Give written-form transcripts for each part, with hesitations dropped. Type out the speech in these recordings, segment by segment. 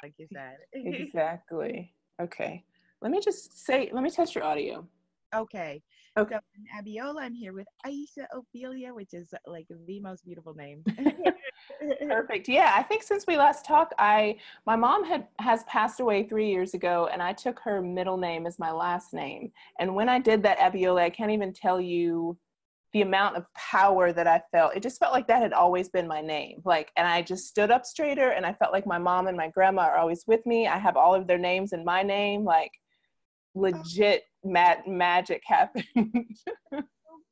like you said. Exactly. Okay. Let me test your audio. Okay. Okay. So in Abiola, I'm here with Aisha Ophelia, which is like the most beautiful name. Perfect. Yeah, I think since we last talked, my mom has passed away 3 years ago, and I took her middle name as my last name. And when I did that, Abiola, I can't even tell you the amount of power that I felt. It just felt like that had always been my name. And I just stood up straighter, and I felt like my mom and my grandma are always with me. I have all of their names in my name. Legit magic happened. So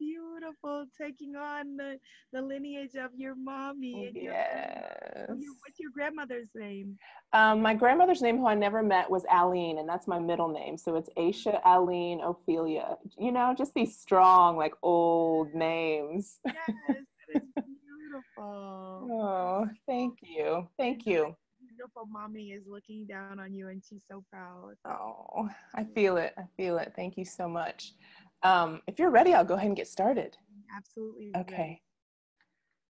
beautiful, taking on the lineage of your mommy and Yes. what's your grandmother's name? My grandmother's name, who I never met, was Aline, and that's my middle name. So it's Aisha Aline Ophelia. Just these strong, old names. Yes, it is beautiful. Oh, thank you. Thank you. Beautiful mommy is looking down on you, and she's so proud. Oh, I feel it. I feel it. Thank you so much. If you're ready, I'll go ahead and get started. Absolutely. Okay. Ready.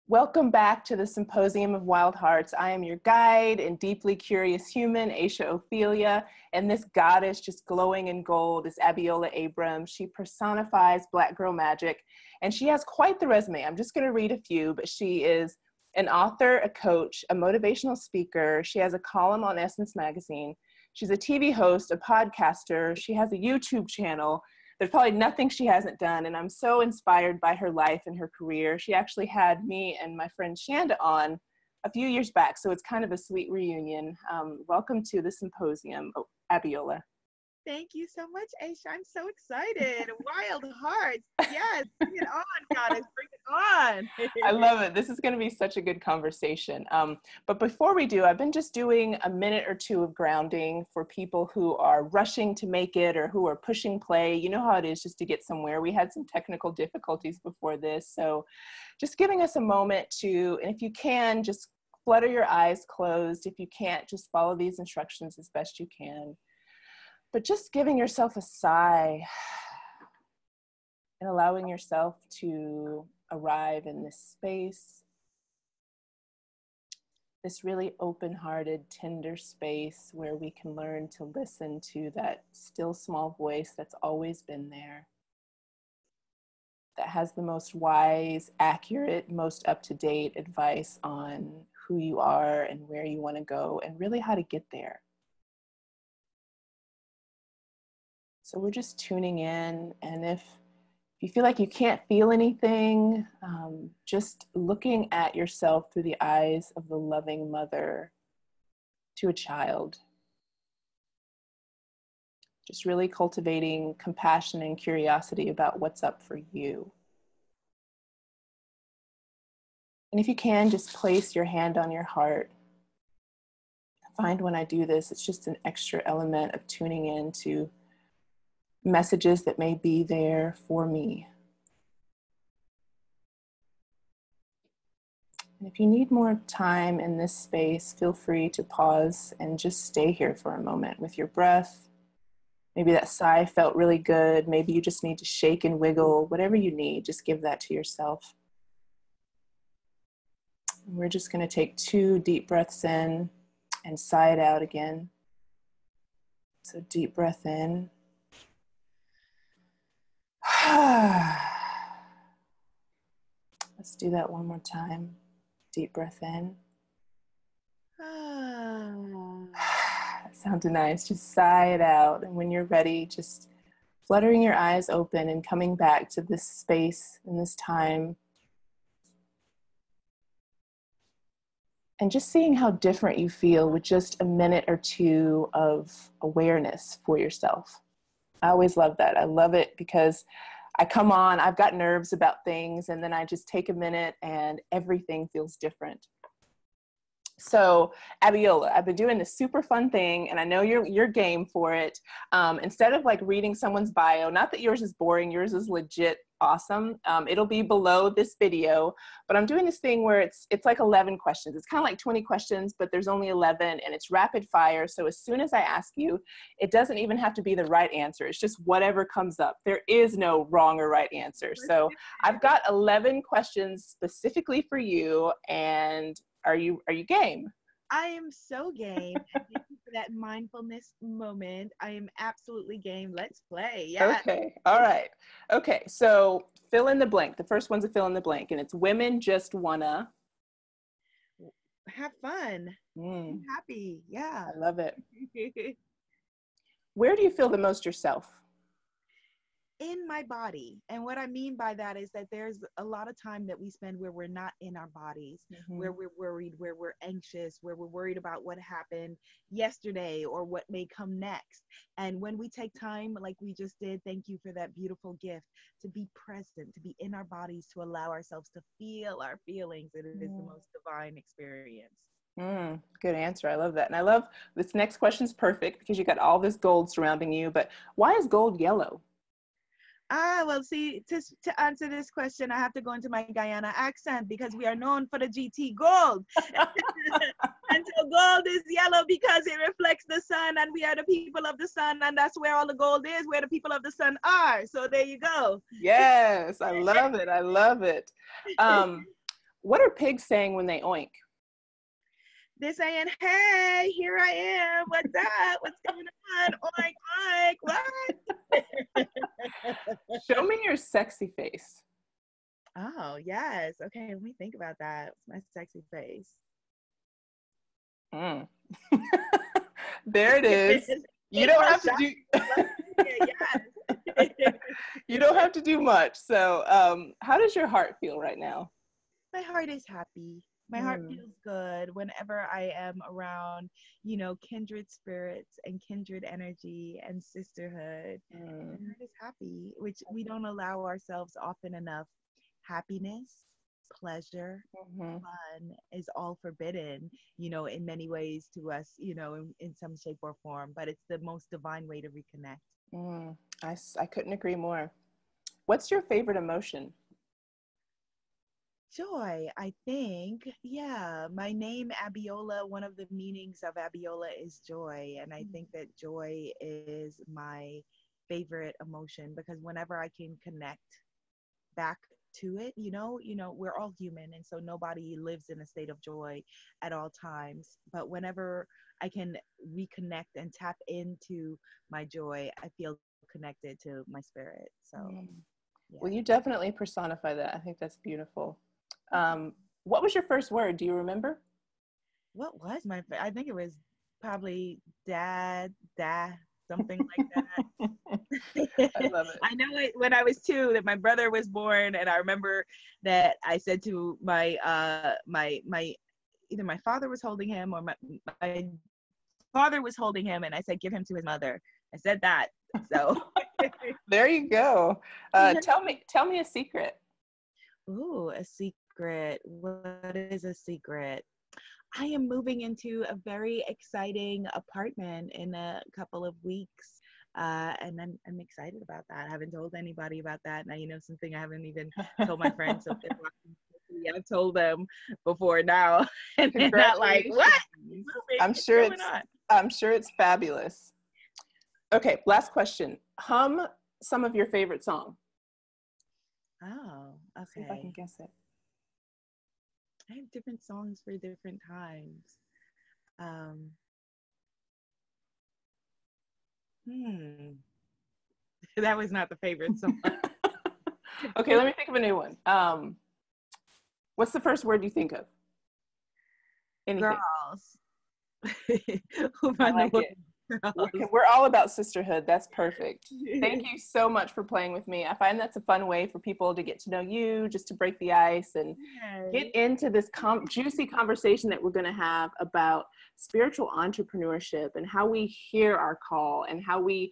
Welcome back to the Symposium of Wild Hearts. I am your guide and deeply curious human, Aisha Ophelia, and this goddess just glowing in gold is Abiola Abrams. She personifies Black girl magic, and she has quite the resume. I'm just going to read a few, but she is an author, a coach, a motivational speaker. She has a column on Essence Magazine. She's a TV host, a podcaster. She has a YouTube channel. There's probably nothing she hasn't done, and I'm so inspired by her life and her career. She actually had me and my friend Shanda on a few years back, so it's kind of a sweet reunion. Welcome to the Symposium, Abiola. Thank you so much, Aisha. I'm so excited. Wild Hearts. Yes, bring it on, goddess. Bring it on. I love it. This is going to be such a good conversation. But before we do, I've been just doing a minute or two of grounding for people who are rushing to make it or who are pushing play. You know how it is just to get somewhere. We had some technical difficulties before this. So just giving us a moment to, and if you can, just flutter your eyes closed. If you can't, just follow these instructions as best you can. But just giving yourself a sigh and allowing yourself to arrive in this space, this really open-hearted, tender space where we can learn to listen to that still small voice that's always been there, that has the most wise, accurate, most up-to-date advice on who you are and where you want to go and really how to get there. So we're just tuning in, and if you feel like you can't feel anything, just looking at yourself through the eyes of the loving mother to a child. Just really cultivating compassion and curiosity about what's up for you. And if you can, just place your hand on your heart. I find when I do this, it's just an extra element of tuning in to messages that may be there for me. And if you need more time in this space, feel free to pause and just stay here for a moment with your breath. Maybe that sigh felt really good. Maybe you just need to shake and wiggle. Whatever you need, just give that to yourself. And we're just going to take 2 deep breaths in and sigh it out again. So deep breath in. Let's do that one more time. Deep breath in. That sounded nice. Just sigh it out. And when you're ready, just fluttering your eyes open and coming back to this space and this time. And just seeing how different you feel with just a minute or two of awareness for yourself. I always love that. I love it because I come on, I've got nerves about things, and then I just take a minute and everything feels different. So Abiola, I've been doing this super fun thing, and I know you're game for it. Instead of reading someone's bio, not that yours is boring, yours is legit awesome. It'll be below this video, but I'm doing this thing where it's like 11 questions. It's kind of like 20 questions, but there's only 11, and it's rapid fire. So as soon as I ask you, it doesn't even have to be the right answer. It's just whatever comes up. There is no wrong or right answer. So I've got 11 questions specifically for you, and are you game? I am so game. Thank you that mindfulness moment, I am absolutely game. Let's play. Yeah. Okay. All right. Okay. So fill in the blank. The first one's a fill in the blank, and it's women just wanna Have fun. Be Mm, happy. Yeah. I love it. Where do you feel the most yourself? In my body. And what I mean by that is that there's a lot of time that we spend where we're not in our bodies, where we're worried, where we're anxious, where we're worried about what happened yesterday or what may come next. And when we take time, like we just did, thank you for that beautiful gift, to be present, to be in our bodies, to allow ourselves to feel our feelings. It is the most divine experience. Good answer. I love that. And I love this next question's perfect because you got all this gold surrounding you, but why is gold yellow? Well, see, to answer this question, I have to go into my Guyana accent because we are known for the GT gold. And so gold is yellow because it reflects the sun, and we are the people of the sun, and that's where all the gold is, where the people of the sun are. So there you go. Yes, I love it. I love it. What are pigs saying when they oink? They're saying, hey, here I am. What's up? What's going on? Oink, oink, what? Show me your sexy face. Oh, yes. Okay, let me think about that. What's my sexy face? There it is. You don't have to do you don't have to do much. So how does your heart feel right now? My heart is happy. My heart feels good whenever I am around, kindred spirits and kindred energy and sisterhood. My heart is happy, which we don't allow ourselves often enough. Happiness, pleasure, fun is all forbidden, in many ways to us, in some shape or form, but it's the most divine way to reconnect. I couldn't agree more. What's your favorite emotion? Joy, I think. Yeah, my name Abiola, one of the meanings of Abiola is joy, and I think that joy is my favorite emotion because whenever I can connect back to it, we're all human, and so nobody lives in a state of joy at all times, but whenever I can reconnect and tap into my joy, I feel connected to my spirit. So yeah. Well, you definitely personify that. I think that's beautiful. What was your first word? Do you remember? What was I think it was probably dad, something like that. I love it. I know it when I was 2 that my brother was born, and I remember that I said to my either my father was holding him or my father was holding him, and I said, give him to his mother. I said that. So there you go. Tell me a secret. Ooh, a secret. What is a secret? I am moving into a very exciting apartment in a couple of weeks. And I'm excited about that. I haven't told anybody about that. Now, something I haven't even told my friends. So I've told them before now. And they're not like, what? I'm sure it's fabulous. Okay, last question. Hum some of your favorite song. Oh, okay. See if I can guess it. I have different songs for different times. That was not the favorite song. Okay, let me think of a new one. What's the first word you think of? Anything. Girls. I like it. We're all about sisterhood. That's perfect. Thank you so much for playing with me. I find that's a fun way for people to get to know you, just to break the ice and get into this juicy conversation that we're going to have about spiritual entrepreneurship and how we hear our call and how we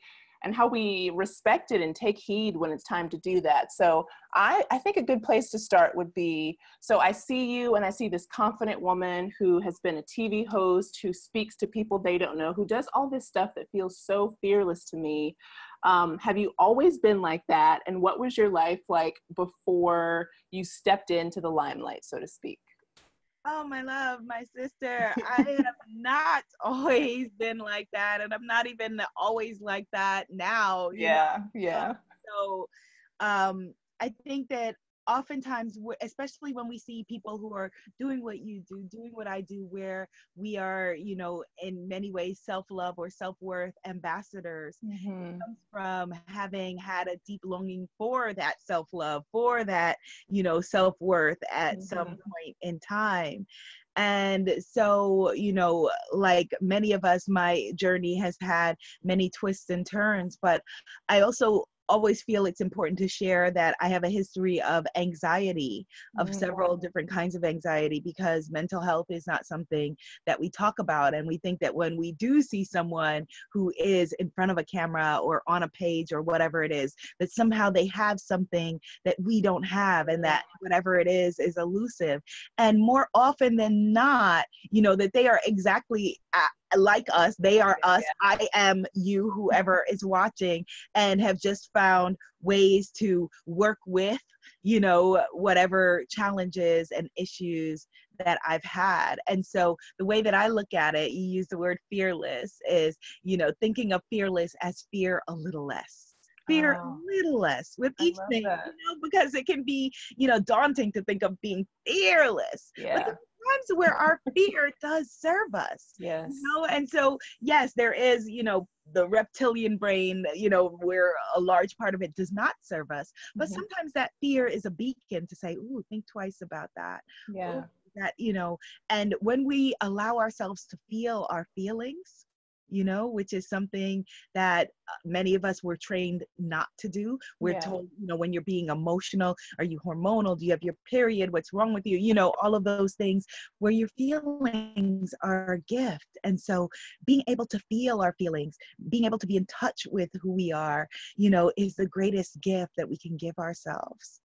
respect it and take heed when it's time to do that. So I think a good place to start would be, so I see you and I see this confident woman who has been a TV host, who speaks to people they don't know, who does all this stuff that feels so fearless to me. Have you always been like that? And what was your life like before you stepped into the limelight, so to speak? Oh, my love, my sister, I have not always been like that. And I'm not even always like that now. Yeah. So I think that oftentimes, especially when we see people who are doing what you do, doing what I do, where we are, in many ways self-love or self-worth ambassadors, Mm-hmm. comes from having had a deep longing for that self-love, for that, self-worth at some Mm-hmm. point in time. And so, like many of us, my journey has had many twists and turns, but I also always feel it's important to share that I have a history of anxiety, of Mm-hmm. several different kinds of anxiety, because mental health is not something that we talk about. And we think that when we do see someone who is in front of a camera or on a page or whatever it is, that somehow they have something that we don't have, and that whatever it is elusive. And more often than not, that they are exactly like us. They are us. I am you, whoever is watching, and have just found ways to work with, whatever challenges and issues that I've had. And so the way that I look at it, you use the word fearless, is, thinking of fearless as fear a little less. Fear a little less with each thing, because it can be, daunting to think of being fearless. But the times where our fear does serve us. Yes. And so, yes, there is, the reptilian brain, where a large part of it does not serve us. But sometimes that fear is a beacon to say, ooh, think twice about that. Yeah. Ooh, that, and when we allow ourselves to feel our feelings, which is something that many of us were trained not to do. We're told, when you're being emotional, are you hormonal? Do you have your period? What's wrong with you? All of those things, where your feelings are a gift. And so being able to feel our feelings, being able to be in touch with who we are, is the greatest gift that we can give ourselves.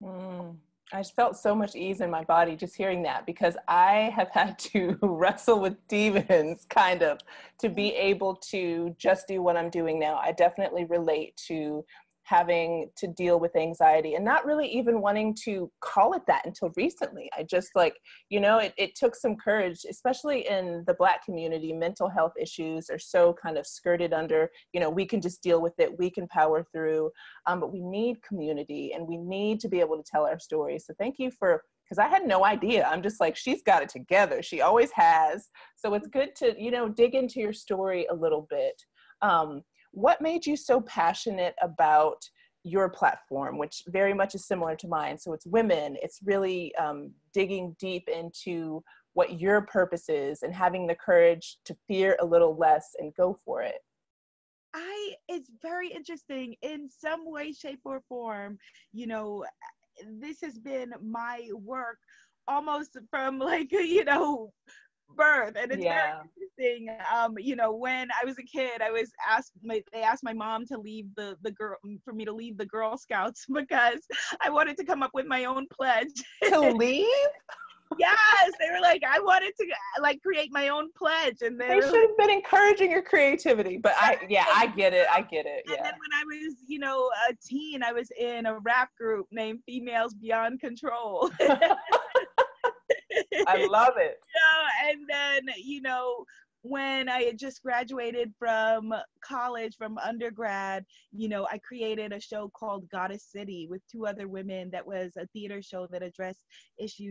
I just felt so much ease in my body just hearing that, because I have had to wrestle with demons kind of to be able to just do what I'm doing now. I definitely relate to having to deal with anxiety and not really even wanting to call it that until recently. I just it took some courage, especially in the Black community. Mental health issues are so kind of skirted under, we can just deal with it, we can power through, but we need community and we need to be able to tell our stories. So thank you because I had no idea. I'm just like, she's got it together. She always has. So it's good to, dig into your story a little bit. What made you so passionate about your platform, which very much is similar to mine? So it's women, it's really digging deep into what your purpose is and having the courage to fear a little less and go for it. It's very interesting in some way, shape, or form. This has been my work almost from birth. And it's very interesting. When I was a kid, they asked my mom to leave for me to leave the Girl Scouts because I wanted to come up with my own pledge. To leave? Yes, they were like, I wanted to create my own pledge, and they should have been encouraging your creativity. But I get it. Yeah. And then when I was, a teen, I was in a rap group named Females Beyond Control. I love it. And then, when I had just graduated from college, from undergrad, I created a show called Goddess City with two other women. That was a theater show that addressed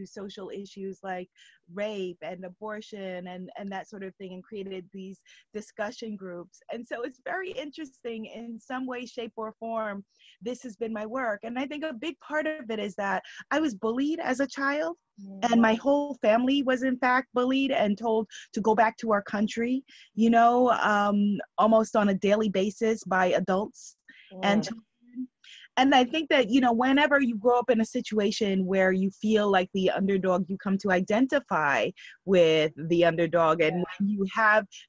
social issues like rape and abortion and that sort of thing, and created these discussion groups. And so it's very interesting in some way, shape, or form. This has been my work. And I think a big part of it is that I was bullied as a child. And my whole family was in fact bullied and told to go back to our country, almost on a daily basis by adults and children. And I think that, whenever you grow up in a situation where you feel like the underdog, you come to identify with the underdog. And when you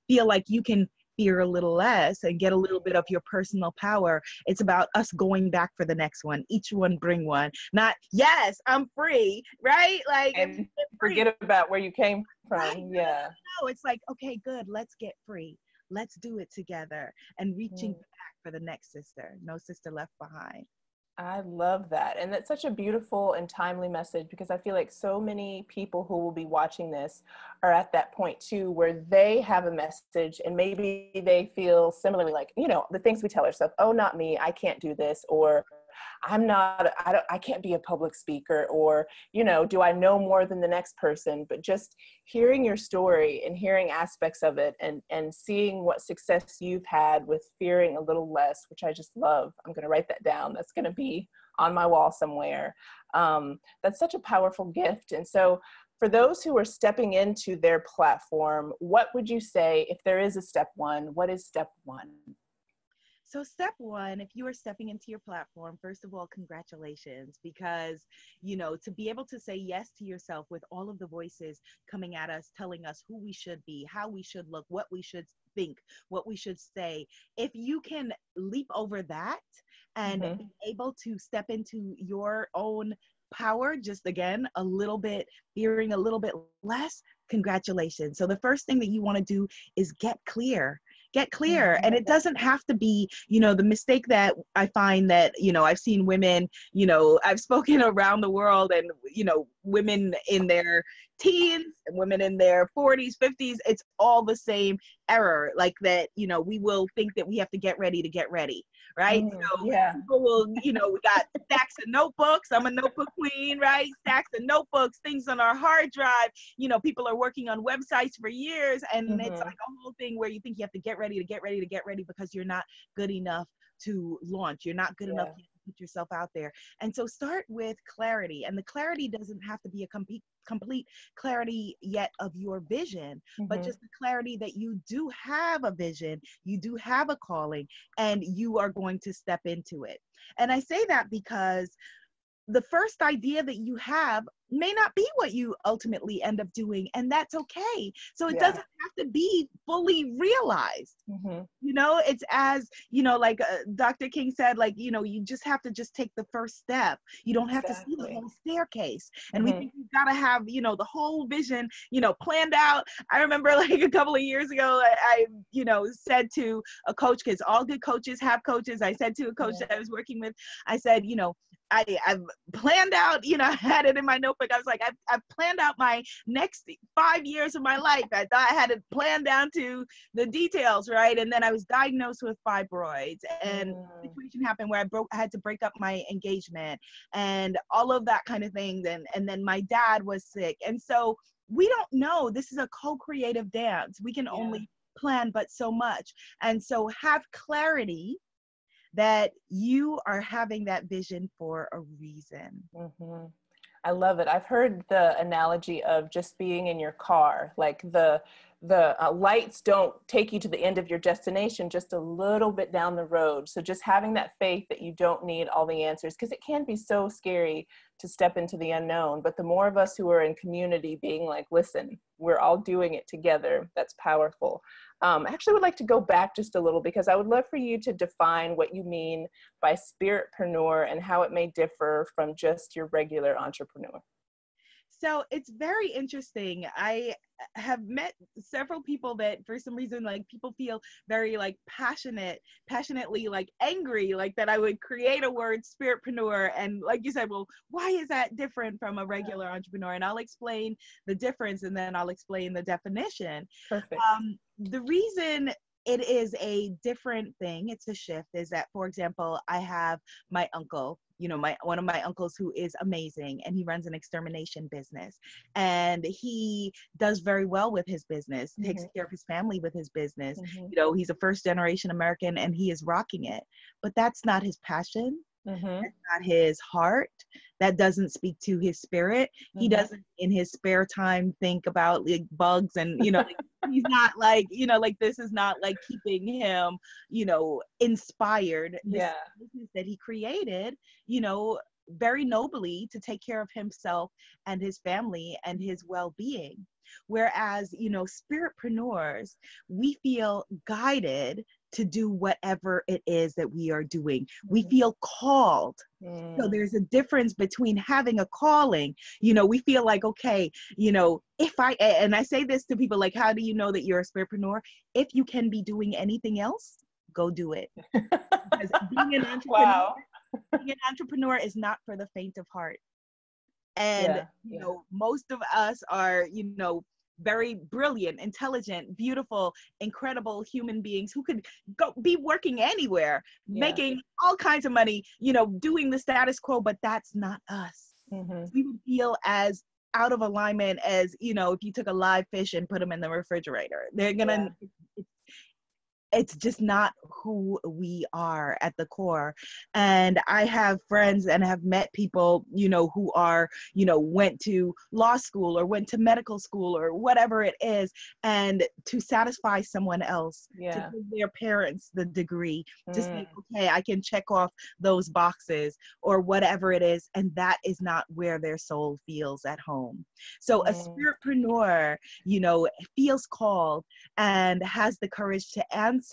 feel like you can fear a little less and get a little bit of your personal power, it's about us going back for the next one. Each one bring one. Not, yes, I'm free, right? And forget about where you came from. Right? Yeah. No, it's like, okay, good. Let's get free. Let's do it together, and reaching back for the next sister. No sister left behind. I love that. And that's such a beautiful and timely message, because I feel like so many people who will be watching this are at that point too, where they have a message and maybe they feel similarly, like, the things we tell ourselves, oh, not me, I can't do this, or I can't be a public speaker, or, do I know more than the next person? But just hearing your story and hearing aspects of it, and seeing what success you've had with fearing a little less, which I just love. I'm going to write that down. That's going to be on my wall somewhere. That's such a powerful gift. And so for those who are stepping into their platform, what would you say, if there is a step one, what is step one? So step one, if you are stepping into your platform, first of all, congratulations, because, to be able to say yes to yourself with all of the voices coming at us, telling us who we should be, how we should look, what we should think, what we should say, if you can leap over that and be able to step into your own power, just again, a little bit, fearing a little bit less, congratulations. So the first thing that you want to do is get clear. And it doesn't have to be, the mistake that I find that, I've seen women, I've spoken around the world, and, women in their teens and women in their 40s, 50s, it's all the same error. Like that, we will think that we have to get ready, right? So people will, we got stacks of notebooks. I'm a notebook queen, right? Stacks of notebooks, things on our hard drive. People are working on websites for years, and it's like a whole thing where you think you have to get ready because you're not good enough to launch. You're not good enough to put yourself out there. And so start with clarity. And the clarity doesn't have to be a complete clarity yet of your vision, but just the clarity that you do have a vision, you do have a calling, and you are going to step into it. And I say that because the first idea that you have may not be what you ultimately end up doing, and that's okay. So it doesn't have to be fully realized. It's as, like Dr. King said, like, you just have to just take the first step. You don't have to see the whole staircase. And we think you've got to have, the whole vision, planned out. I remember like a couple of years ago, I said to a coach, because all good coaches have coaches. I said to a coach that I was working with, I said, I've planned out, I had it in my notebook. I was like, I've planned out my next 5 years of my life. I thought I had it planned down to the details, right? And then I was diagnosed with fibroids, and a situation happened where I had to break up my engagement and all of that kind of thing. And then my dad was sick. And so we don't know. This is a co-creative dance. We can only plan but so much. And so have clarity that you are having that vision for a reason. I love it. I've heard the analogy of just being in your car, like the lights don't take you to the end of your destination, just a little bit down the road. So just having that faith that you don't need all the answers, because it can be so scary to step into the unknown. But the more of us who are in community being like, listen, we're all doing it together, that's powerful. I actually would like to go back just a little, because I would love for you to define what you mean by spiritpreneur and how it may differ from just your regular entrepreneur. So it's very interesting. I have met several people that for some reason, like, people feel very like passionately like angry, like that I would create a word spiritpreneur. And like you said, well, why is that different from a regular entrepreneur? And I'll explain the difference, and then I'll explain the definition. Perfect. The reason it is a different thing, it's a shift, is that, for example, I have my uncle, one of my uncles who is amazing, and he runs an extermination business, and he does very well with his business, takes care of his family with his business. He's a first generation American, and he is rocking it, but that's not his passion. That's not his heart. That doesn't speak to his spirit. He doesn't in his spare time think about like bugs and, like, he's not like, like, this is not like keeping him, inspired. This business that he created, very nobly to take care of himself and his family and his well-being. Whereas, spiritpreneurs, we feel guided to do whatever it is that we are doing. We feel called. So there's a difference between having a calling. We feel like, okay, and I say this to people, like, how do you know that you're a spiritpreneur? If you can be doing anything else, go do it. Because being an entrepreneur, being an entrepreneur is not for the faint of heart. And, most of us are, very brilliant, intelligent, beautiful, incredible human beings who could go be working anywhere, Yeah. making all kinds of money, doing the status quo, but that's not us. Mm-hmm. We would feel as out of alignment as, if you took a live fish and put them in the refrigerator. They're gonna, it's just not who we are at the core. And I have friends and have met people, who are, went to law school or went to medical school or whatever it is. And to satisfy someone else, to give their parents the degree, to say, okay, I can check off those boxes or whatever it is. And that is not where their soul feels at home. So a spiritpreneur, feels called and has the courage to answer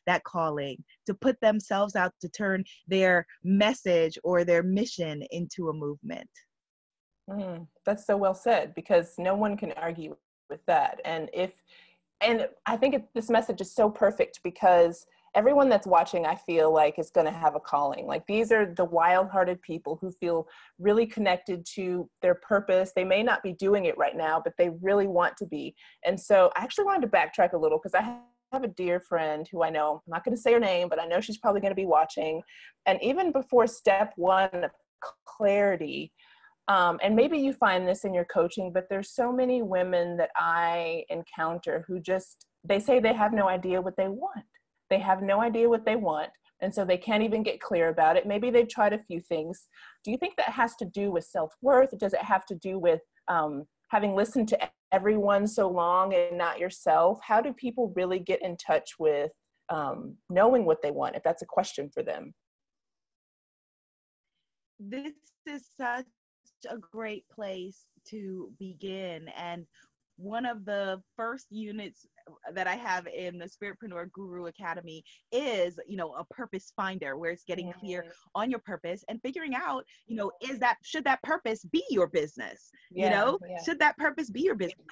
that calling, to put themselves out, to turn their message or their mission into a movement. That's so well said, because no one can argue with that. And I think this message is so perfect, because everyone that's watching, I feel like, is going to have a calling. Like, these are the wild-hearted people who feel really connected to their purpose. They may not be doing it right now, but they really want to be. And so I actually wanted to backtrack a little, because I have a dear friend who I know, I'm not going to say her name, but I know she's probably going to be watching. And even before step one of clarity, and maybe you find this in your coaching, but there's so many women that I encounter who they say they have no idea what they want. They have no idea what they want. And so they can't even get clear about it. Maybe they've tried a few things. Do you think that has to do with self-worth? Does it have to do with having listened to everyone so long and not yourself? How do people really get in touch with knowing what they want, if that's a question for them? This is such a great place to begin. And one of the first units that I have in the Spiritpreneur Guru Academy is, a purpose finder, where it's getting clear on your purpose and figuring out, should that purpose be your business? Should that purpose be your business?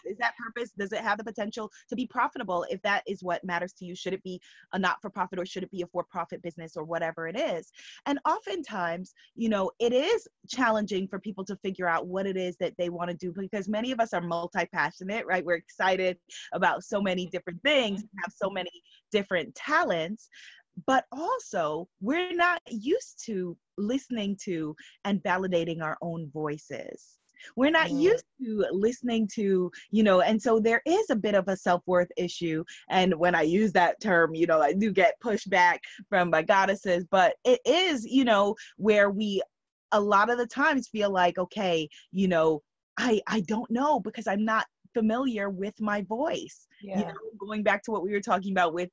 Does it have the potential to be profitable? If that is what matters to you, should it be a not-for-profit, or should it be a for-profit business, or whatever it is? And oftentimes, it is challenging for people to figure out what it is that they want to do, because many of us are multi-passionate, right? We're excited about so many different things, have so many different talents, but also we're not used to listening to and validating our own voices. We're not used to listening to, and so there is a bit of a self-worth issue. And when I use that term, I do get pushback from my goddesses, but it is, where we a lot of the times feel like, okay, I don't know, because I'm not familiar with my voice. Going back to what we were talking about with,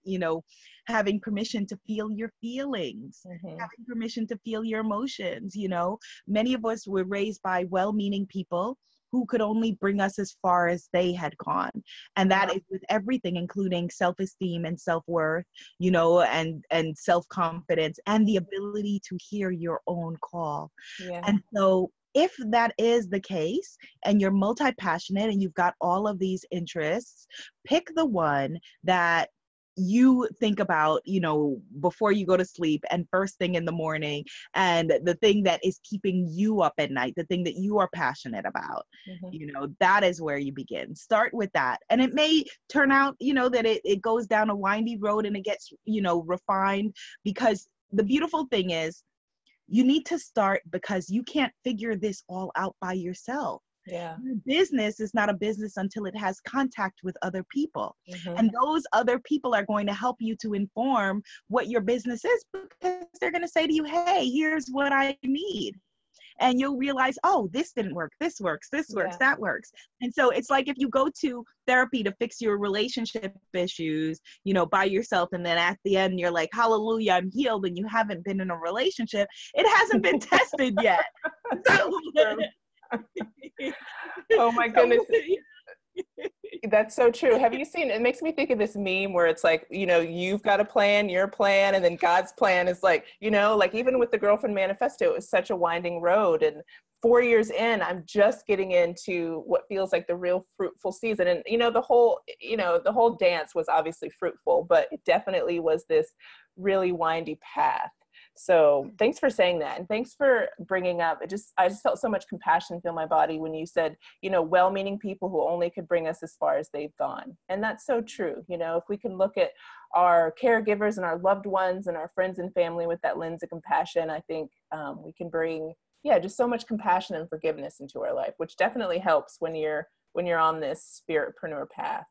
having permission to feel your feelings, having permission to feel your emotions. Many of us were raised by well-meaning people who could only bring us as far as they had gone. And that is with everything, including self-esteem and self-worth, and self-confidence, and the ability to hear your own call. And so if that is the case, and you're multi-passionate and you've got all of these interests, pick the one that you think about, before you go to sleep and first thing in the morning, and the thing that is keeping you up at night, the thing that you are passionate about. That is where you begin. Start with that. And it may turn out, that it goes down a windy road and it gets, refined, because the beautiful thing is, you need to start, because you can't figure this all out by yourself. Your business is not a business until it has contact with other people. And those other people are going to help you to inform what your business is, because they're going to say to you, hey, here's what I need. And you'll realize, oh, this didn't work. This works. This works. That works. And so it's like if you go to therapy to fix your relationship issues, by yourself, and then at the end you're like, hallelujah, I'm healed, and you haven't been in a relationship, it hasn't been tested yet. Oh my goodness. That's so true. Have you seen, it makes me think of this meme where it's like, you've got a plan, your plan, and then God's plan is like, like even with the Girlfriend Manifesto, it was such a winding road. And 4 years in, I'm just getting into what feels like the real fruitful season. And, the whole dance was obviously fruitful, but it definitely was this really windy path. So thanks for saying that. And thanks for bringing up, I just felt so much compassion feel my body when you said, well-meaning people who only could bring us as far as they've gone. And that's so true. If we can look at our caregivers and our loved ones and our friends and family with that lens of compassion, I think we can bring, just so much compassion and forgiveness into our life, which definitely helps when you're on this spiritpreneur path.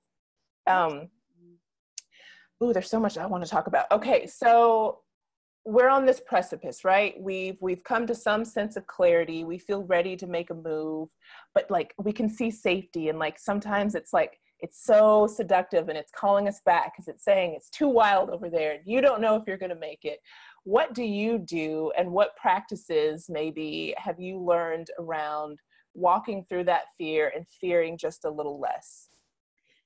There's so much I want to talk about. Okay, so we're on this precipice, right? We've come to some sense of clarity. We feel ready to make a move, but like we can see safety, and like sometimes it's like it's so seductive and it's calling us back because it's saying it's too wild over there and you don't know if you're going to make it. What do you do, and what practices maybe have you learned around walking through that fear and fearing just a little less?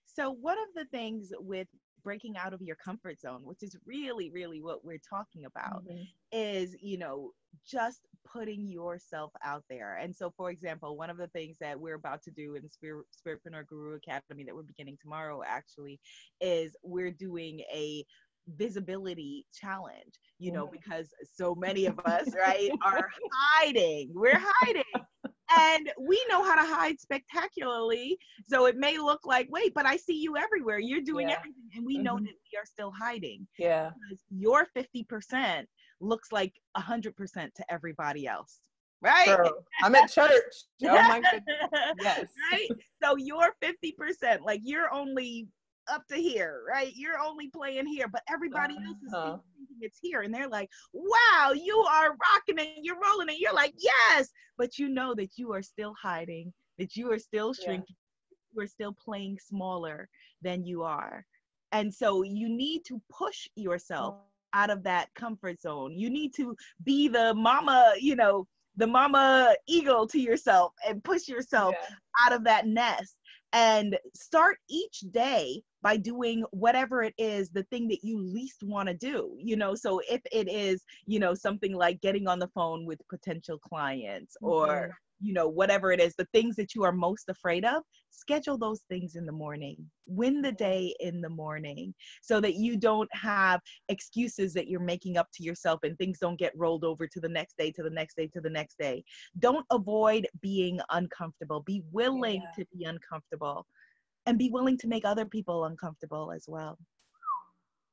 So one of the things with breaking out of your comfort zone, which is really, really what we're talking about, is, just putting yourself out there. And so, for example, one of the things that we're about to do in the Spiritpreneur Guru Academy that we're beginning tomorrow, actually, is we're doing a visibility challenge, because so many of us, right, are hiding. We're hiding. And we know how to hide spectacularly. So it may look like, wait, but I see you everywhere. You're doing everything. And we know that we are still hiding. Yeah. Because your 50% looks like 100% to everybody else. Right? Girl, I'm at church. Oh my goodness. Yes. Right? So your 50%, like you're only up to here, right? You're only playing here, but everybody else is thinking it's here. And they're like, wow, you are rocking and you're rolling. And you're like, yes. But you know that you are still hiding, that you are still shrinking, you are still playing smaller than you are. And so you need to push yourself out of that comfort zone. You need to be the mama, the mama eagle to yourself and push yourself out of that nest. And start each day by doing whatever it is, the thing that you least want to do, so if it is, something like getting on the phone with potential clients or, whatever it is, the things that you are most afraid of, schedule those things in the morning, win the day in the morning so that you don't have excuses that you're making up to yourself and things don't get rolled over to the next day, to the next day, to the next day. Don't avoid being uncomfortable. Be willing to be uncomfortable and be willing to make other people uncomfortable as well.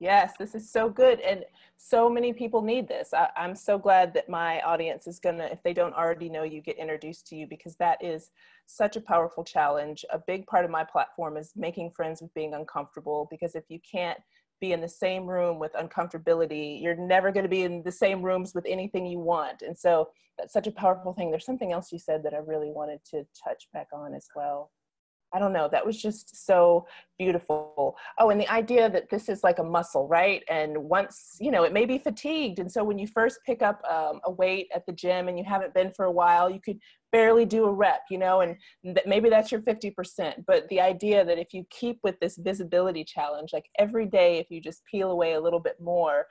Yes, this is so good. And so many people need this. I'm so glad that my audience is going to, if they don't already know you, get introduced to you, because that is such a powerful challenge. A big part of my platform is making friends with being uncomfortable, because if you can't be in the same room with uncomfortability, you're never going to be in the same rooms with anything you want. And so that's such a powerful thing. There's something else you said that I really wanted to touch back on as well. I don't know. That was just so beautiful. Oh, and the idea that this is like a muscle, right? And once, it may be fatigued. And so when you first pick up a weight at the gym and you haven't been for a while, you could barely do a rep, and maybe that's your 50%. But the idea that if you keep with this visibility challenge, like every day, if you just peel away a little bit more,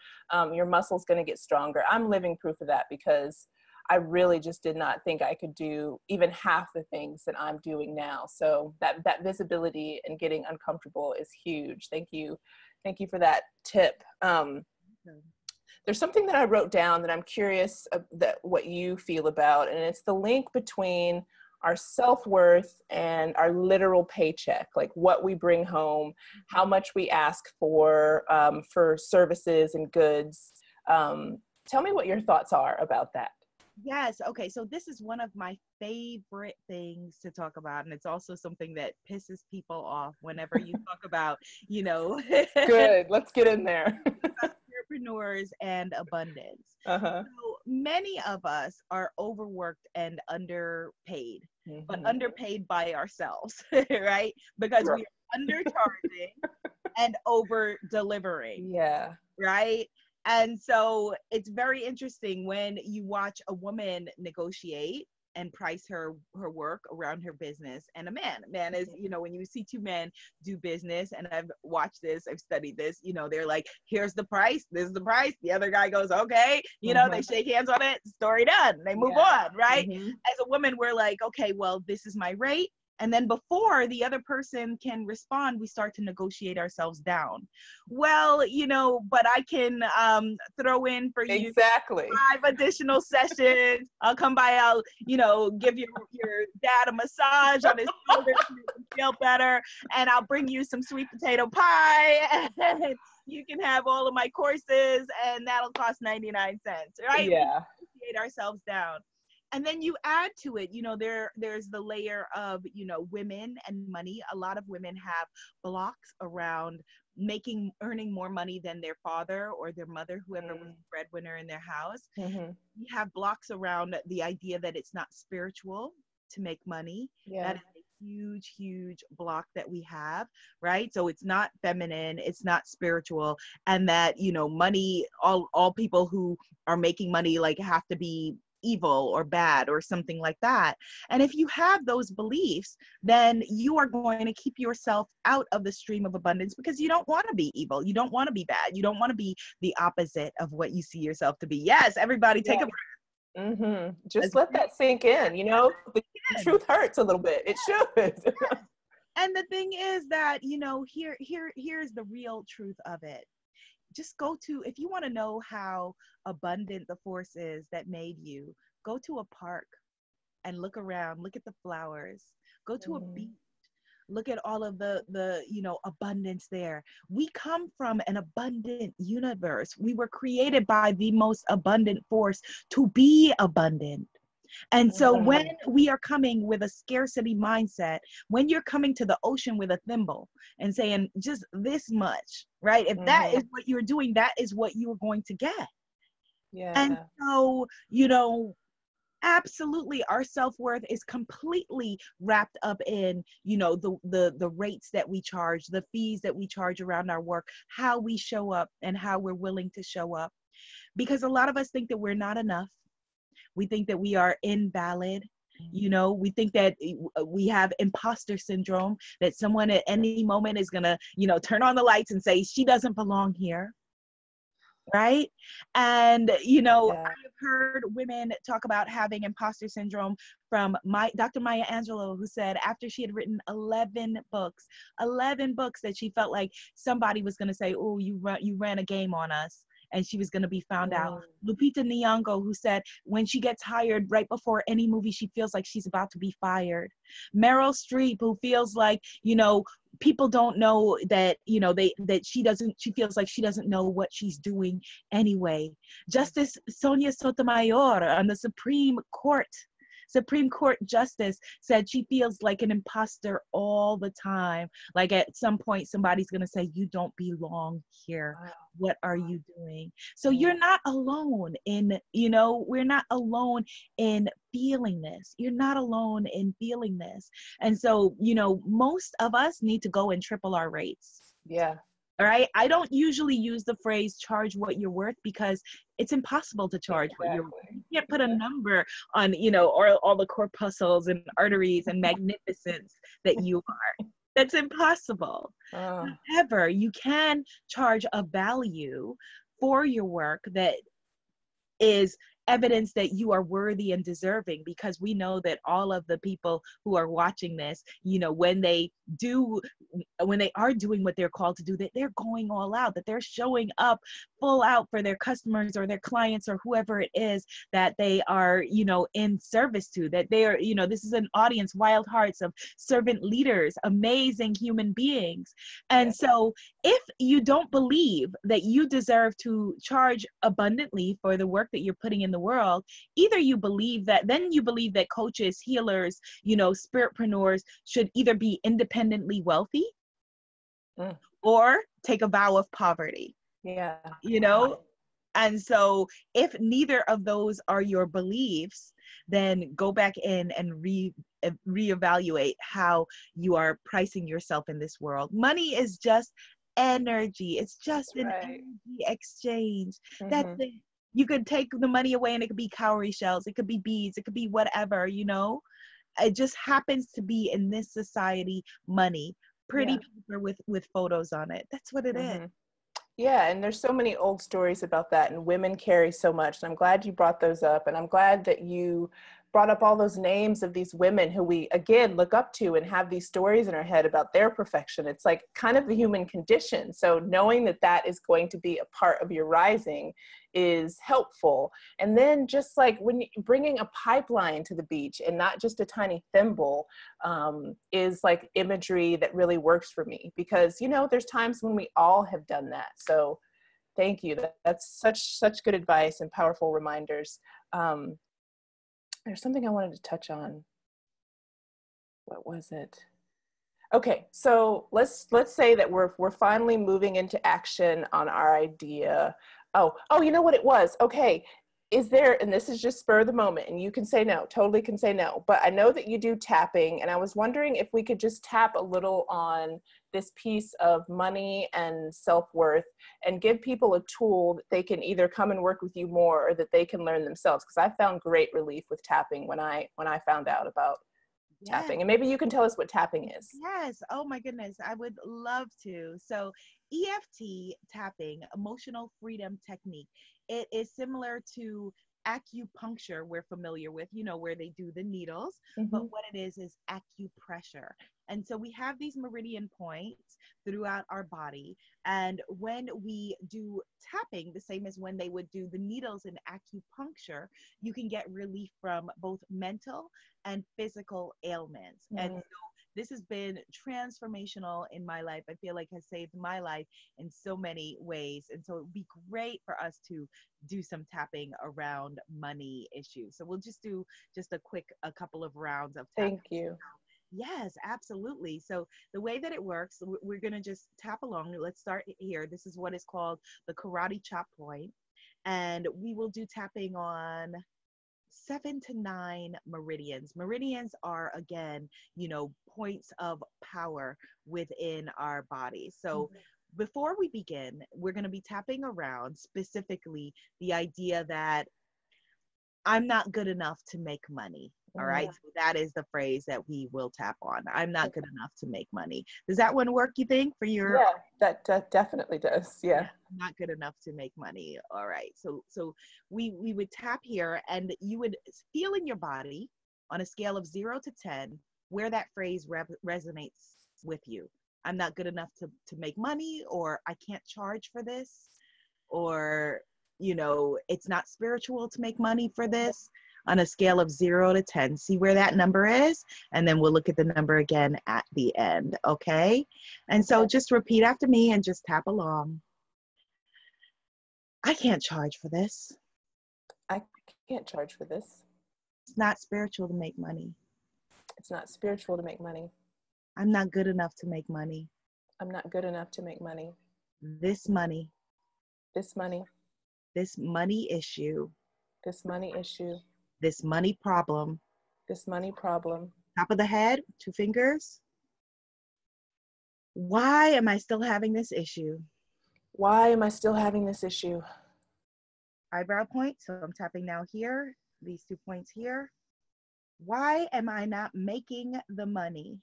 your muscle's going to get stronger. I'm living proof of that, because I really just did not think I could do even half the things that I'm doing now. So that visibility and getting uncomfortable is huge. Thank you. Thank you for that tip. There's something that I wrote down that I'm curious that what you feel about, and it's the link between our self-worth and our literal paycheck, like what we bring home, how much we ask for services and goods. Tell me what your thoughts are about that. Yes. Okay. So this is one of my favorite things to talk about. And it's also something that pisses people off whenever you talk about, Good. Let's get in there. Entrepreneurs and abundance. So many of us are overworked and underpaid, but underpaid by ourselves, right? Because we are undercharging and over delivering. Yeah. Right. And so it's very interesting when you watch a woman negotiate and price her work around her business, and a man is, when you see two men do business, and I've watched this, I've studied this, they're like, here's the price, this is the price. The other guy goes, okay, they shake hands on it, story done, they move on, right? As a woman, we're like, okay, well, this is my rate. And then before the other person can respond, we start to negotiate ourselves down. Well, but I can throw in for you Exactly. 5 additional sessions. I'll come by, I'll, give your dad a massage on his shoulders to make him feel better. And I'll bring you some sweet potato pie. And you can have all of my courses, and that'll cost 99 cents, right? Yeah. We negotiate ourselves down. And then you add to it, there's the layer of, women and money. A lot of women have blocks around earning more money than their father or their mother, whoever was the breadwinner in their house. Mm-hmm. You have blocks around the idea that it's not spiritual to make money. Yeah. That is a huge, huge block that we have, right? So it's not feminine, it's not spiritual, and that, money, all people who are making money like have to be evil or bad or something like that. And if you have those beliefs, then you are going to keep yourself out of the stream of abundance, because you don't want to be evil. You don't want to be bad. You don't want to be the opposite of what you see yourself to be. Yes, everybody take a breath. Mm-hmm. Just let that sink in. The truth hurts a little bit. It should. And the thing is that, here's the real truth of it. Just if you want to know how abundant the force is that made you, go to a park and look around, look at the flowers, go to a beach, look at all of the abundance there. We come from an abundant universe. We were created by the most abundant force to be abundant. And so when we are coming with a scarcity mindset, when you're coming to the ocean with a thimble and saying just this much, right? If that is what you're doing, that is what you are going to get. Yeah. And so, absolutely, our self-worth is completely wrapped up in, the rates that we charge, the fees that we charge around our work, how we show up and how we're willing to show up. Because a lot of us think that we're not enough. We think that we are invalid. We think that we have imposter syndrome, that someone at any moment is going to, turn on the lights and say, she doesn't belong here. Right. And, I have heard women talk about having imposter syndrome from Dr. Maya Angelou, who said after she had written 11 books that she felt like somebody was going to say, oh, you ran a game on us, and she was going to be found out. Lupita Nyong'o, who said when she gets hired right before any movie, she feels like she's about to be fired. Meryl Streep, who feels like, people don't know that, she feels like she doesn't know what she's doing anyway. Justice Sonia Sotomayor on the Supreme Court justice said she feels like an imposter all the time. Like at some point, somebody's going to say, you don't belong here. What are you doing? So you're not alone in, we're not alone in feeling this. You're not alone in feeling this. And so, most of us need to go and triple our rates. Yeah. All right. I don't usually use the phrase charge what you're worth, because it's impossible to charge what you're worth. You can't put a number on, or all the corpuscles and arteries and magnificence that you are. That's impossible. However, you can charge a value for your work that is evidence that you are worthy and deserving, because we know that all of the people who are watching this, when they are doing what they're called to do, that they're going all out, that they're showing up full out for their customers or their clients or whoever it is that they are, in service to, that they are, this is an audience, wild hearts of servant leaders, amazing human beings. And so if you don't believe that you deserve to charge abundantly for the work that you're putting in the world, either you believe that coaches, healers, spiritpreneurs should either be independently wealthy or take a vow of poverty. Yeah. And so if neither of those are your beliefs, then go back in and reevaluate how you are pricing yourself in this world. Money is just energy. It's just an energy exchange. That's it. You could take the money away and it could be cowrie shells, it could be beads, it could be whatever, It just happens to be in this society money. Pretty paper with photos on it. That's what it is. Yeah, and there's so many old stories about that, and women carry so much. And I'm glad you brought those up, and I'm glad that you brought up all those names of these women who we, again, look up to and have these stories in our head about their perfection. It's like kind of the human condition. So knowing that that is going to be a part of your rising is helpful. And then just like when bringing a pipeline to the beach and not just a tiny thimble is like imagery that really works for me, because, you know, there's times when we all have done that. So thank you. That's such good advice and powerful reminders. There's something I wanted to touch on. What was it? Okay, so let's say that we're finally moving into action on our idea. Oh, you know what it was? Okay, is there, and this is just spur of the moment, and you can say no, totally can say no, but I know that you do tapping, and I was wondering if we could just tap a little on this piece of money and self-worth and give people a tool that they can either come and work with you more or that they can learn themselves, because I found great relief with tapping when I found out about tapping. And maybe you can tell us what tapping is. Yes. Oh my goodness. I would love to. So EFT tapping, emotional freedom technique. It is similar to acupuncture we're familiar with, you know, where they do the needles, but what it is acupressure. And so we have these meridian points throughout our body. And when we do tapping, the same as when they would do the needles in acupuncture, you can get relief from both mental and physical ailments. And so this has been transformational in my life. I feel like has saved my life in so many ways. And so it would be great for us to do some tapping around money issues. So we'll just do a couple of rounds of tapping. Thank you. Yes, absolutely. So the way that it works, we're going to just tap along. Let's start here. This is what is called the karate chop point. And we will do tapping on 7 to 9 meridians. Meridians are, again, you know, points of power within our body. So before we begin, we're going to be tapping around specifically the idea that I'm not good enough to make money. All right. So that is the phrase that we will tap on. I'm not good enough to make money. Does that one work, you think, for your? Yeah, that definitely does. Yeah. I'm not good enough to make money. All right. So we would tap here, and you would feel in your body on a scale of 0 to 10 where that phrase resonates with you. I'm not good enough to make money, or I can't charge for this, or, you know, it's not spiritual to make money for this. On a scale of 0 to 10, see where that number is, and then we'll look at the number again at the end. Okay. And so just repeat after me and just tap along. I can't charge for this. I can't charge for this. It's not spiritual to make money. It's not spiritual to make money. I'm not good enough to make money. I'm not good enough to make money. This money. This money. This money issue. This money issue. This money problem. This money problem. Top of the head, 2 fingers. Why am I still having this issue? Why am I still having this issue? Eyebrow point, so I'm tapping now here, these 2 points here. Why am I not making the money?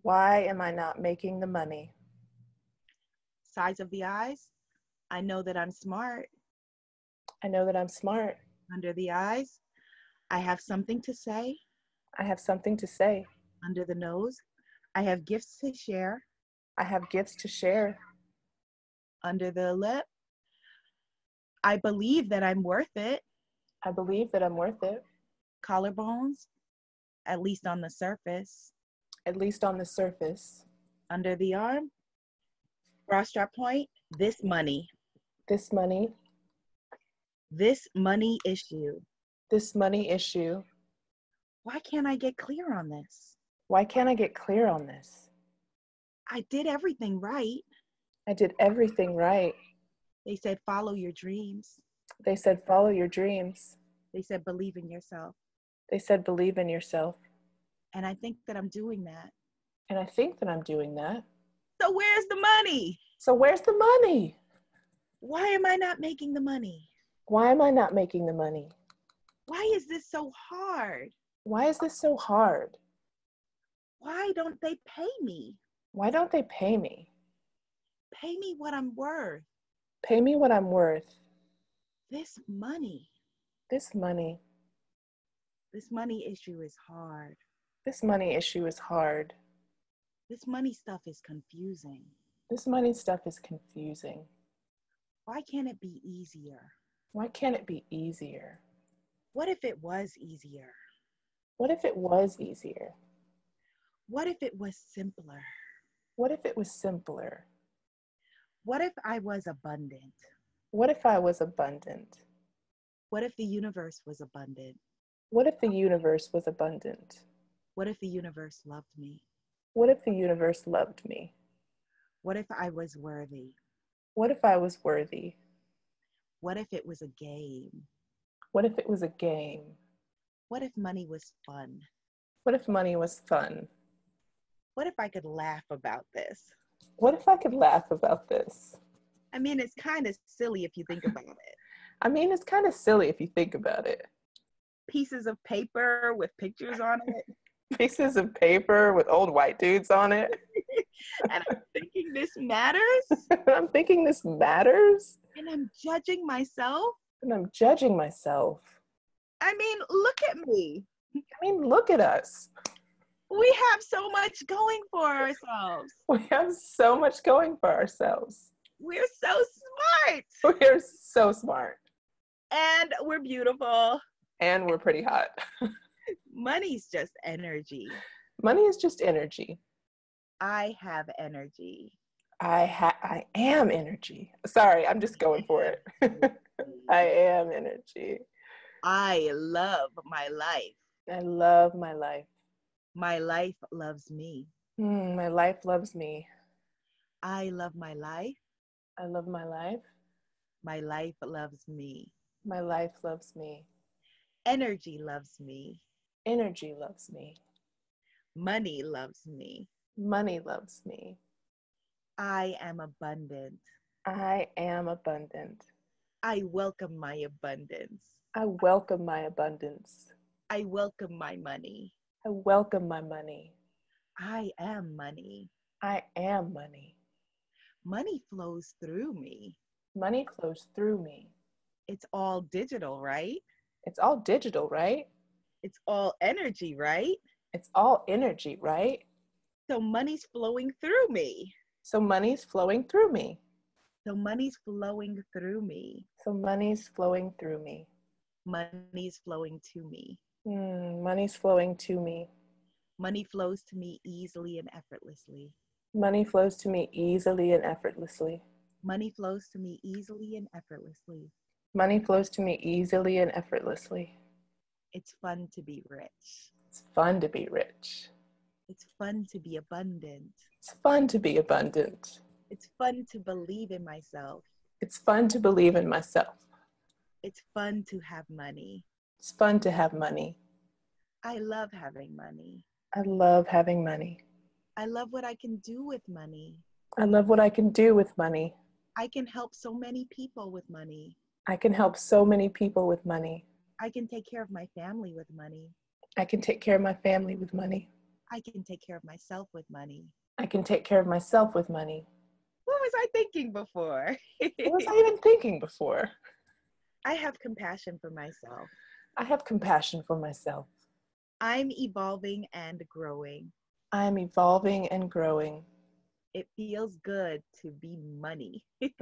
Why am I not making the money? Sides of the eyes, I know that I'm smart. I know that I'm smart. Under the eyes, I have something to say. I have something to say. Under the nose, I have gifts to share. I have gifts to share. Under the lip, I believe that I'm worth it. I believe that I'm worth it. Collarbones, at least on the surface. At least on the surface. Under the arm, bra strap point, this money. This money. This money issue. This money issue. Why can't I get clear on this? Why can't I get clear on this? I did everything right. I did everything right. They said, follow your dreams. They said, follow your dreams. They said, believe in yourself. They said, believe in yourself. And I think that I'm doing that. And I think that I'm doing that. So where's the money? So where's the money? Why am I not making the money? Why am I not making the money? Why is this so hard? Why is this so hard? Why don't they pay me? Why don't they pay me? Pay me what I'm worth. Pay me what I'm worth. This money. This money. This money issue is hard. This money issue is hard. This money stuff is confusing. This money stuff is confusing. Why can't it be easier? Why can't it be easier? What if it was easier? What if it was easier? What if it was simpler? What if it was simpler? What if I was abundant? What if I was abundant? What if the universe was abundant? What if the universe was abundant? What if the universe loved me? What if the universe loved me? What if I was worthy? What if I was worthy? What if it was a game? What if it was a game? What if money was fun? What if money was fun? What if I could laugh about this? What if I could laugh about this? I mean, it's kind of silly if you think about it. I mean, it's kind of silly if you think about it. Pieces of paper with pictures on it. Pieces of paper with old white dudes on it. And I'm thinking this matters. I'm thinking this matters. And I'm judging myself. And I'm judging myself. I mean, look at me. I mean, look at us. We have so much going for ourselves. We have so much going for ourselves. We're so smart. We're so smart. And we're beautiful. And we're pretty hot. Money's just energy. Money is just energy. I have energy. I am energy. Sorry, I'm just going for it. I am energy. I love my life. I love my life. My life loves me. My life loves me. I love my life. I love my life. My life loves me. My life loves me. Energy loves me. Energy loves me. Money loves me. Money loves me. I am abundant. I am abundant. I welcome my abundance. I welcome my abundance. I welcome my money. I welcome my money. I am money. I am money. Money flows through me. Money flows through me. It's all digital, right? It's all digital, right? It's all energy, right? It's all energy, right? So money's flowing through me. So money's flowing through me. So money's flowing through me. So money's flowing through me. Money's flowing to me. Money's flowing to me. Money flows to me easily and effortlessly. Money flows to me easily and effortlessly. Money flows to me easily and effortlessly. Money flows to me easily and effortlessly. It's fun to be rich. It's fun to be rich. It's fun to be abundant. It's fun to be abundant. It's fun to believe in myself. It's fun to believe in myself. It's fun to have money. It's fun to have money. I love having money. I love having money. I love what I can do with money. I love what I can do with money. I can help so many people with money. I can help so many people with money. I can take care of my family with money. I can take care of my family with money. I can take care of myself with money. I can take care of myself with money. What was I thinking before? What was I even thinking before? I have compassion for myself. I have compassion for myself. I'm evolving and growing. I am evolving and growing. It feels good to be money. It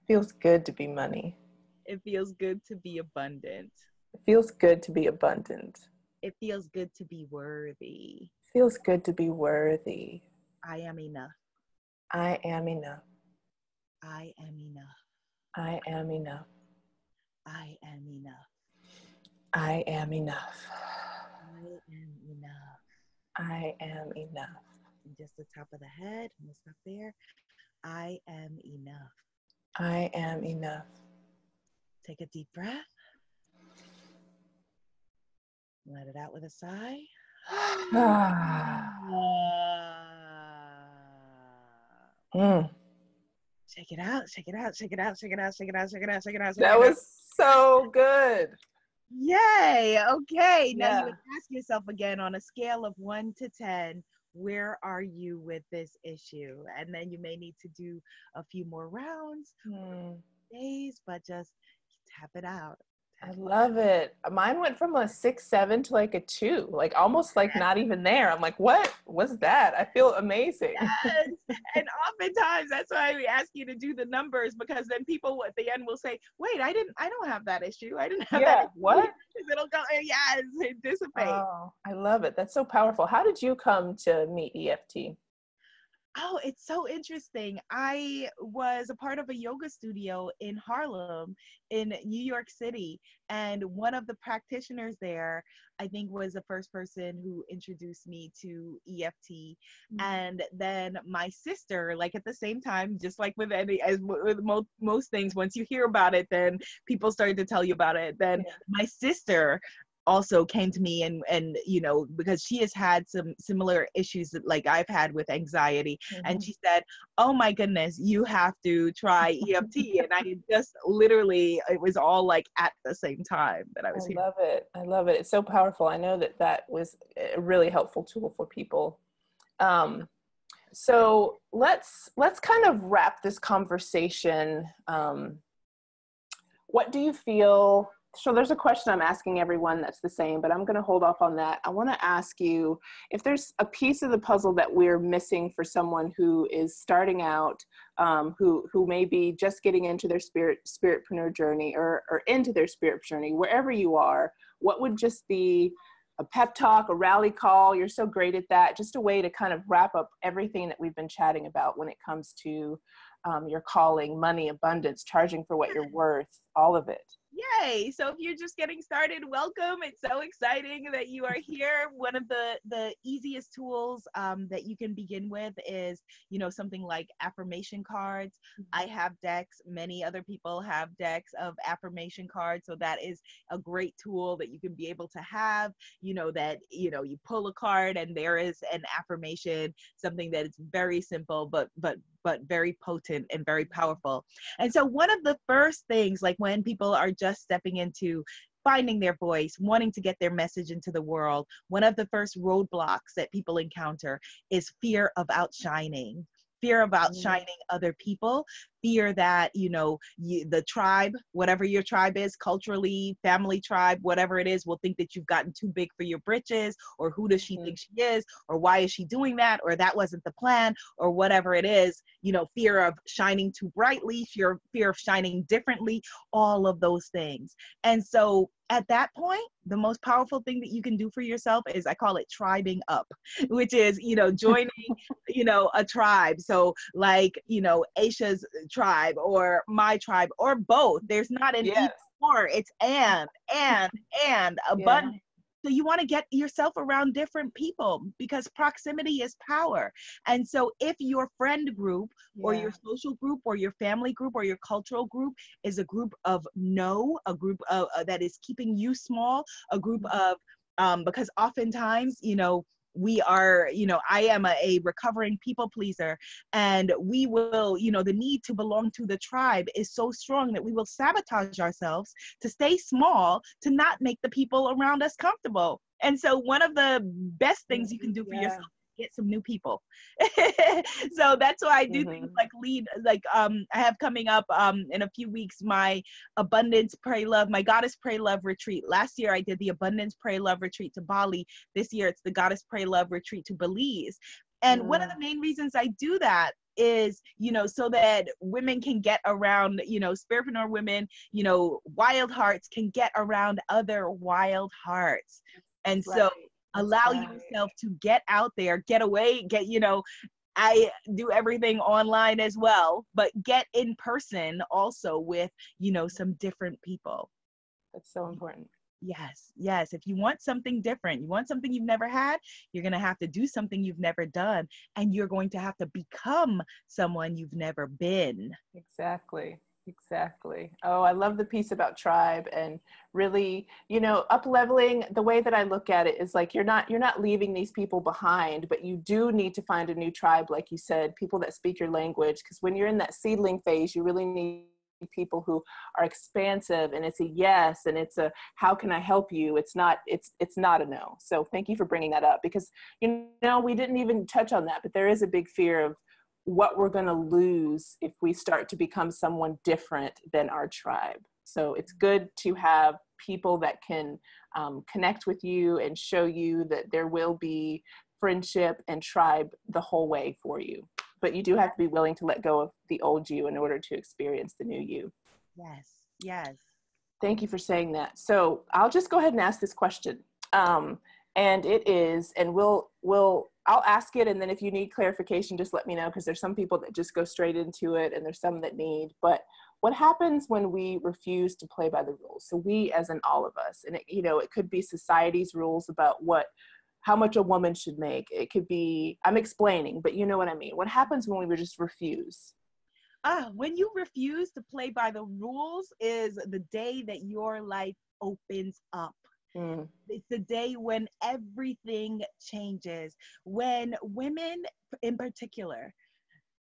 feels good to be money. It feels good to be abundant. It feels good to be abundant. It feels good to be worthy. It feels good to be worthy. I am enough. I am enough. I am enough. I am enough. I am enough. I am enough. I am enough. I am enough. And just the top of the head, I'm gonna stop there. I am enough. I am enough. Take a deep breath. Let it out with a sigh. Shake it out, shake it out, shake it out, shake it out, shake it out, shake it out, shake it out. That was so good. Yay. Okay. Now Yeah. you would ask yourself again on a scale of 1 to 10, where are you with this issue? And then you may need to do a few more rounds, days, but just tap it out. I love it. Mine went from a 6, 7 to like a 2, like almost like not even there. I'm like, what was that? I feel amazing. Yes. And oftentimes that's why we ask you to do the numbers, because then people at the end will say, wait, I don't have that issue. I didn't have that Yeah. issue. What? It'll go, yes, it dissipates. Oh, I love it. That's so powerful. How did you come to meet EFT? Oh, it's so interesting. I was a part of a yoga studio in Harlem, in New York City. And one of the practitioners there, I think, was the first person who introduced me to EFT. And then my sister, like at the same time, just like with any, as with most things, once you hear about it, then people started to tell you about it. Then my sister also came to me, and you know, because she has had some similar issues that like I've had with anxiety, and she said, oh my goodness, you have to try EFT. And I just literally, it was all like at the same time that I was here. Love it. I love it. It's so powerful. I know that that was a really helpful tool for people. So let's kind of wrap this conversation. What do you feel? So there's a question I'm asking everyone that's the same, but I'm going to hold off on that. I want to ask you if there's a piece of the puzzle that we're missing for someone who is starting out, who may be just getting into their spiritpreneur journey or into their spirit journey, wherever you are. What would just be a pep talk, a rally call? You're so great at that. Just a way to kind of wrap up everything that we've been chatting about when it comes to your calling, money, abundance, charging for what you're worth, all of it. Yay. So if you're just getting started, welcome. It's so exciting that you are here. One of the easiest tools that you can begin with is, you know, something like affirmation cards. I have decks. Many other people have decks of affirmation cards. So that is a great tool that you can be able to have, you know, that, you know, you pull a card and there is an affirmation, something that is very simple, but very potent and very powerful. And so one of the first things, like when people are just stepping into finding their voice, wanting to get their message into the world, one of the first roadblocks that people encounter is fear of outshining. Fear of outshining other people, fear that, you know, the tribe, whatever your tribe is, culturally, family tribe, whatever it is, will think that you've gotten too big for your britches, or who does she think she is, or why is she doing that, or that wasn't the plan, or whatever it is, you know, fear of shining too brightly, fear of shining differently, all of those things. And so at that point, the most powerful thing that you can do for yourself is, I call it tribing up, which is, you know, joining, you know, a tribe. So like, you know, Aisha's tribe or my tribe or both. There's not an either or, it's and abundance. So you want to get yourself around different people, because proximity is power. And so if your friend group or your social group or your family group or your cultural group is a group of a group of, that is keeping you small, a group of, because oftentimes, you know, we are, you know, I am a recovering people pleaser, and we will, you know, the need to belong to the tribe is so strong that we will sabotage ourselves to stay small, to not make the people around us comfortable. And so one of the best things you can do for yourself, get some new people. So that's why I do things like I have coming up in a few weeks, my Abundance Pray Love, my Goddess Pray Love retreat. Last year I did the Abundance Pray Love retreat to Bali. This year it's the Goddess Pray Love retreat to Belize. And one of the main reasons I do that is, you know, so that women can get around, you know, spiritpreneur women, you know, wild hearts can get around other wild hearts. And so allow yourself to get out there, get away, you know, I do everything online as well, but get in person also with, you know, some different people. That's so important. Yes. If you want something different, you want something you've never had, you're going to have to do something you've never done, and you're going to have to become someone you've never been. Exactly. Oh, I love the piece about tribe, and really, you know, up leveling. The way that I look at it is like, you're not leaving these people behind, but you do need to find a new tribe, like you said, people that speak your language, because when you're in that seedling phase, you really need people who are expansive, and it's a yes, and it's a how can I help you. It's not a no. So thank you for bringing that up, because, you know, we didn't even touch on that, but there is a big fear of what we're going to lose if we start to become someone different than our tribe. So it's good to have people that can connect with you and show you that there will be friendship and tribe the whole way for you. But you do have to be willing to let go of the old you in order to experience the new you. Yes. Yes. Thank you for saying that. So I'll just go ahead and ask this question. And it is, and I'll ask it, and then if you need clarification, just let me know, because there's some people that just go straight into it and there's some that need. But what happens when we refuse to play by the rules? So we, as in all of us, and it could be society's rules about how much a woman should make. It could be, I'm explaining, but you know what I mean. What happens when we just refuse? When you refuse to play by the rules is the day that your life opens up. It's the day when everything changes. When women in particular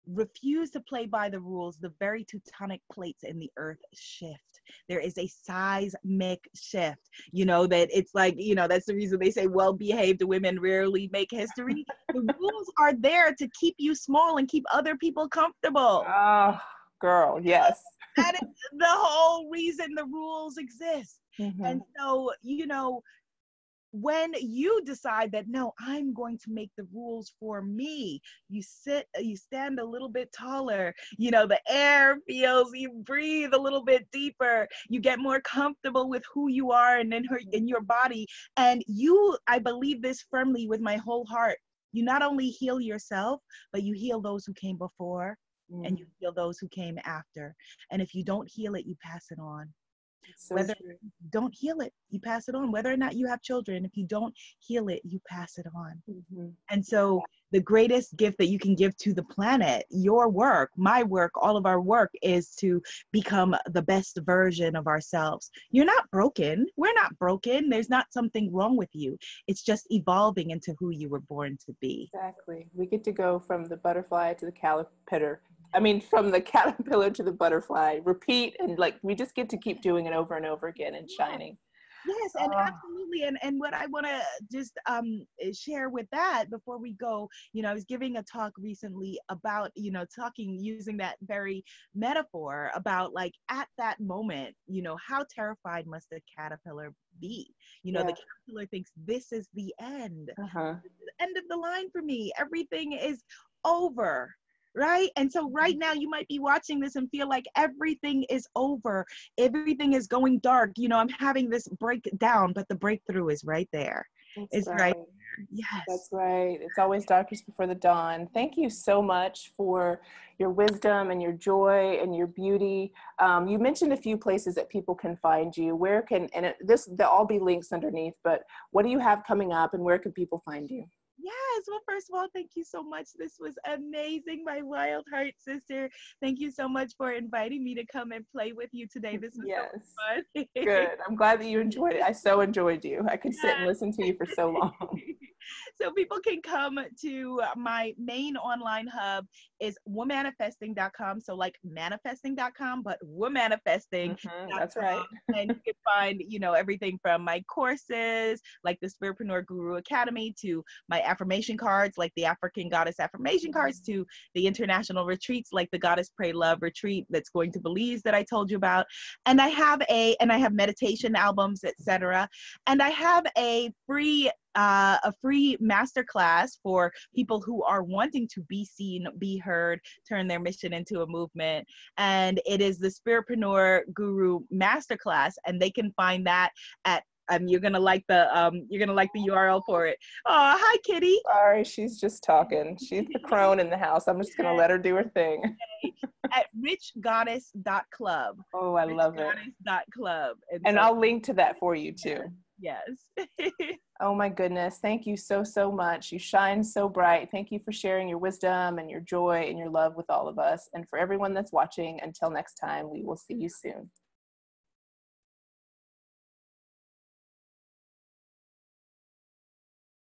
refuse to play by the rules, the very tectonic plates in the earth shift. There is a seismic shift, that it's like, that's the reason they say well-behaved women rarely make history. The rules are there to keep you small and keep other people comfortable. Oh, girl, yes. That is the whole reason the rules exist. And so, when you decide that, no, I'm going to make the rules for me, you stand a little bit taller, the air feels, you breathe a little bit deeper, you get more comfortable with who you are and in your body. And I believe this firmly with my whole heart. You not only heal yourself, but you heal those who came before and you heal those who came after. And if you don't heal it, you pass it on. So Whether true. you don't heal it, you pass it on. Whether or not you have children, if you don't heal it, you pass it on. And so the greatest gift that you can give to the planet, your work, my work, all of our work, is to become the best version of ourselves. You're not broken. We're not broken. There's not something wrong with you. It's just evolving into who you were born to be. Exactly. We get to go from the butterfly to the caterpillar. From the caterpillar to the butterfly, repeat, and we just get to keep doing it over and over again and shining. Yes, and absolutely. And what I want to just share with that before we go, I was giving a talk recently about, using that very metaphor about at that moment, how terrified must the caterpillar be? The caterpillar thinks this is the end. This is the end of the line for me. Everything is over. Right? And so right now you might be watching this and feel like everything is over. Everything is going dark. I'm having this breakdown, but the breakthrough is right there. It's right there. Yes. That's right. It's always darkest before the dawn. Thank you so much for your wisdom and your joy and your beauty. You mentioned a few places that people can find you. There'll all be links underneath, but what do you have coming up and where can people find you? Yes. Well, first of all, thank you so much. This was amazing, my wild heart sister. Thank you so much for inviting me to come and play with you today. This was so fun. Good. I'm glad that you enjoyed it. I so enjoyed you. I could sit and listen to you for so long. So people can come to my main online hub is womanifesting.com. So like manifesting.com, but womanifesting.com. That's right. And you can find, everything from my courses, like the Spiritpreneur Guru Academy, to my affirmation cards, like the African Goddess affirmation cards, to the international retreats, like the Goddess Pray Love retreat that's going to Belize that I told you about. And I have meditation albums, etc. And I have a free masterclass for people who are wanting to be seen, be heard, turn their mission into a movement. And it is the Spiritpreneur Guru Masterclass, and they can find that at you're gonna like the URL for it. Oh, hi, Kitty. Sorry, she's just talking. She's the crone in the house. I'm just gonna let her do her thing. At richgoddess.club. Oh, I love it. Richgoddess.club. And I'll link to that for you too. Yes. Oh my goodness. Thank you so, so much. You shine so bright. Thank you for sharing your wisdom and your joy and your love with all of us. And for everyone that's watching, until next time, we will see you soon.